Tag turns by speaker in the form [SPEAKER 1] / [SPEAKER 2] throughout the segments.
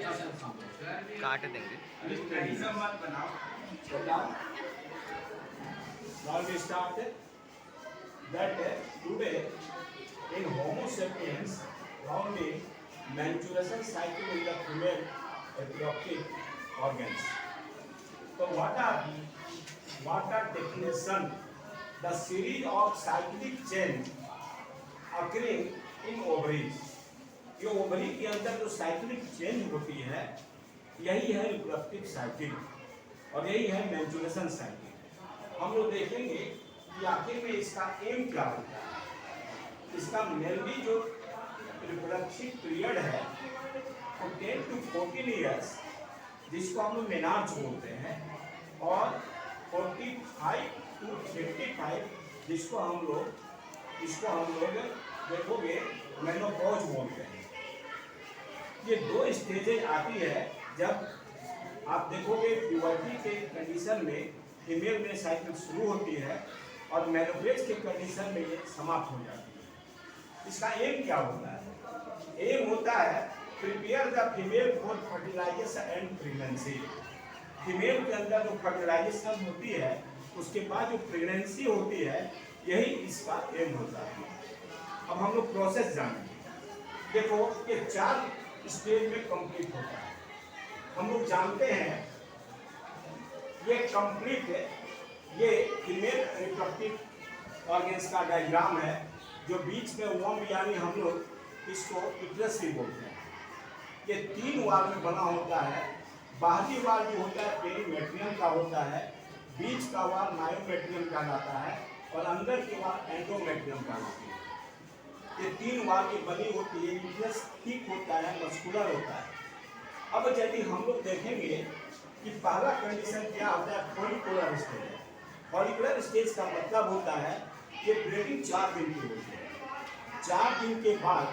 [SPEAKER 1] काट देंगे।
[SPEAKER 2] Now we start that today in Homo sapiens found in maturation cycle in the female reproductive organs. So what are definition? The series of cyclic change occurring in ovaries. ये ovary के अंदर जो cyclic change होती है यही है reproductive cycle और यही है मैच्योरेशन साइकिल। हम लोग देखेंगे कि आखिर में इसका एम क्या होता है। इसका मेनली जो रिप्रोडक्टिव पीरियड है वो 10 to 14 ईयर्स जिसको हम लोग मेनार्च बोलते हैं और 45 to 55 जिसको हम लोग देखोगे मेनोपॉज बोलते हैं। ये दो स्टेजेज आती है जब आप देखोगे प्यूबर्टी के कंडीशन में फीमेल में साइकिल शुरू होती है और मेनोपॉज के कंडीशन में ये समाप्त हो जाती है। इसका एम क्या होता है? एम होता है prepare the female for fertilization and pregnancy. Female के अंदर जो फर्टिलाइजेशन होती है उसके बाद जो प्रेगनेंसी होती है यही इसका एम होता है। अब हम लोग प्रोसेस जानेंगे। देखो ये 4 स्टेज में कंप्लीट होता है। हम लोग जानते हैं ये कंप्लीट है, ये फीमेल रिप्रोडक्टिव ऑर्गन्स का डायग्राम है जो बीच में वॉम यानी हम लोग इसको यूट्रस भी बोलते हैं। ये 3 वाल में बना होता है। बाहरी वाल जो होता है पेरीमेट्रियम का होता है, बीच का वाल मायोमेट्रियम कहलाता है और अंदर के वाल एंडोमेट्रियम कहलाती है। ये 3 वाल की बनी होती है। यूट्रस थिक होता है, मस्कुलर होता है। अब यदि हम लोग देखेंगे कि पहला कंडीशन क्या होता है, फॉलिकुलर स्टेज। फॉलिकुलर स्टेज का मतलब होता है ये ब्रीडिंग 4 दिन की होती है। 4 दिन के बाद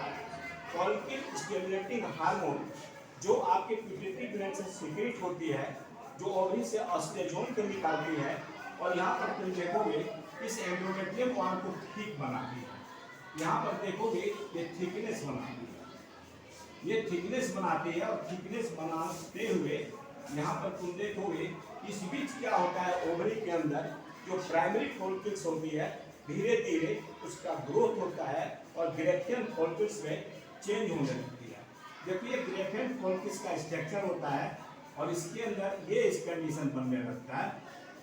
[SPEAKER 2] फॉलिकल स्टिमुलेटिंग हार्मोन जो आपके पिट्यूटरी ग्लैंड से सीक्रेट होती है, जो ओवरी से एस्ट्रोजन को निकालती है और यहाँ पर तुम देखोगे इस एंडोमेट्रियम वाल को ठीक बनाती है। यहाँ पर देखोगे ये थिकनेस बनाती है, ये थिकनेस बनाती है और थिकनेस बनाते हुए यहाँ पर तुम देखोगे इस बीच क्या होता है, ओवरी के अंदर जो प्राइमरी फॉलिकल्स होती है धीरे धीरे उसका ग्रोथ होता है और ग्रेफियन फॉलिकल्स में चेंज होने लगती है। जबकि ये ग्रेफियन फॉलिकल्स का स्ट्रक्चर होता है और इसके अंदर ये इस कंडीशन बनने लगता है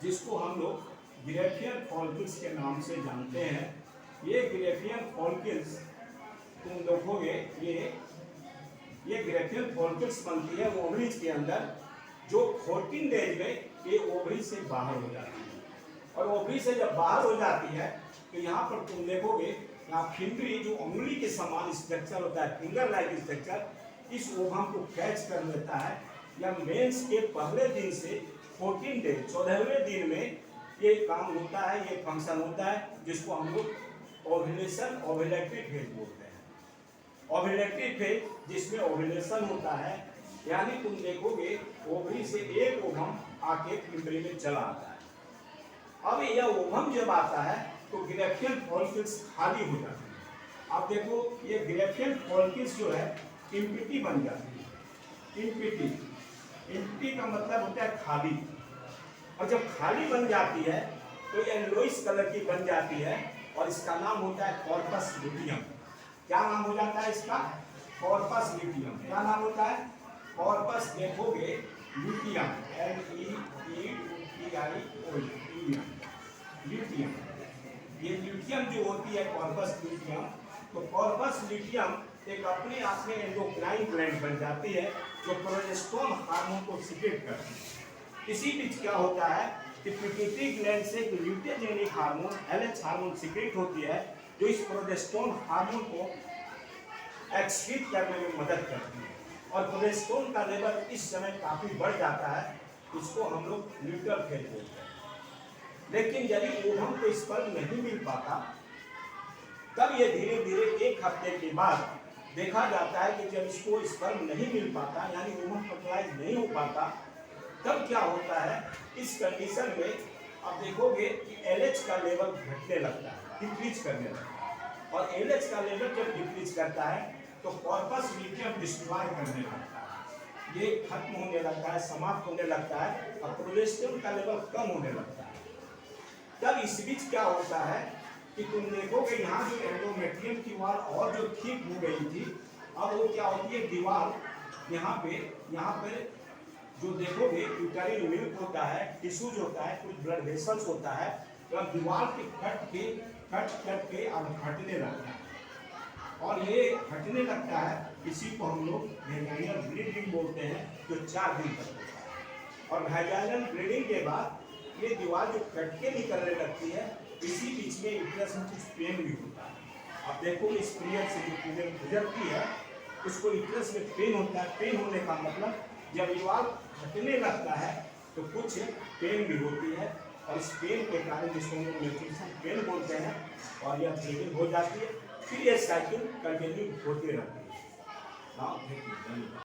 [SPEAKER 2] जिसको हम लोग ग्रेफियन फॉलिकल्स के नाम से जानते हैं। ये ग्रेफियन फॉलिकल्स तुम देखोगे ये ग्रेफियन फॉलिकल्स बनती है ओवरीज के अंदर जो 14 डेज में ये ओवरी से बाहर हो जाती है और ओवरी से जब बाहर हो जाती है तो यहाँ पर तुम देखोगे यहाँ फिंगरी जो उंगली के समान स्ट्रक्चर होता है, फिंगर लाइक स्ट्रक्चर, इस ओवम को कैच कर लेता है। या मेंस के पहले दिन से 14 डेज 14वें दिन में ये काम होता है, ये फंक्शन होता है जिसको हम लोग ओव्यूलेशन ओव्यूलेटरी फेज बोलते हैं। ओव्यूलेटरी फेज जिसमें ओव्यूलेशन होता है यानी तुम देखोगे ओवरी से एक ओवम आके फिंगरी में चला आता है। अब यह ओवम जब आता है तो ग्रेफियन फॉलिकल्स खाली हो जाती है। आप देखो ये ग्रेफियन फॉलिकल्स जो है इम्पिटी बन जाती है। इम्पिटी का मतलब होता है खाली, और जब खाली बन जाती है तो ये येलोइश कलर की बन जाती है और इसका नाम होता है कॉर्पस ल्यूटियम। क्या नाम हो जाता है इसका? Corpus luteum. क्या नाम होता है? कॉर्पस देखोगे ल्यूटियम, ल्यूटियम। ये ल्यूटियम जो होती है कॉर्पस ल्यूटियम, तो कॉर्पस ल्यूटियम एक अपने आप में एंडोक्राइन ग्लैंड बन जाती है जो प्रोजेस्टेरोन हार्मोन को सीक्रेट करती है। इसी बीच क्या होता है कि पिट्यूटरी ग्लैंड से ल्यूटेजेनिक हार्मोन LH हार्मोन सीक्रेट होती है जो इस प्रोजेस्टेरोन हार्मोन को एक्सक्रीट करने में मदद करती है और प्रोजेस्टेरोन का लेवल इस समय काफी बढ़ जाता है, इसको हम लोग ल्यूटर फेज बोलते हैं। लेकिन यदि ओवम को स्पर्म नहीं मिल पाता तब ये धीरे धीरे 1 हफ्ते के बाद देखा जाता है कि जब इसको स्पर्म नहीं मिल पाता यानी ओवम फर्टिलाइज नहीं हो पाता तब क्या होता है, इस कंडीशन में आप देखोगे कि LH का लेवल घटने लगता है, डिक्रीज करने लगता है और LH का लेवल जब डिक्रीज करता है तो कॉर्पस ल्यूटियम डिस्ट्रॉय करने लगता है। ये खत्म होने लगता है, समाप्त होने लगता है और प्रोजेस्टेरोन का लेवल कम होने लगता है। तब इस बीच क्या होता है कि तुम देखोगे यहाँ जो एंडोमेट्रियम की दीवार और जो ठीक हो गई थी, अब वो क्या होती है दीवार यहाँ पे जो देखोगे यूटेरिन मिल्क होता है, टिश्यूज होता है, कुछ ब्लड वेसल्स होता है, तो अब दीवार के कट के अब हटने लगता है और ये हटने लगता है। इसी को हम लोग वैजाइनल ब्लीडिंग बोलते हैं, जो 4 दिन तक होता है। और वैजाइनल ब्लीडिंग के बाद ये दीवार जो कट के निकलने लगती है, इसी बीच में यूट्रस में कुछ पेन भी होता है। अब देखो इस पीरियड से जो पीरियड गुजरती है उसको यूट्रस में पेन होता है। पेन होने का मतलब जब दीवार हटने लगता है तो कुछ पेन भी होती है और इस पेन के कारण जिसको हम लोग मेंस्ट्रुएशन पेन बोलते हैं और यह ब्लीडिंग हो जाती है, फिर यह साइकिल कंटिन्यू होती रहती है।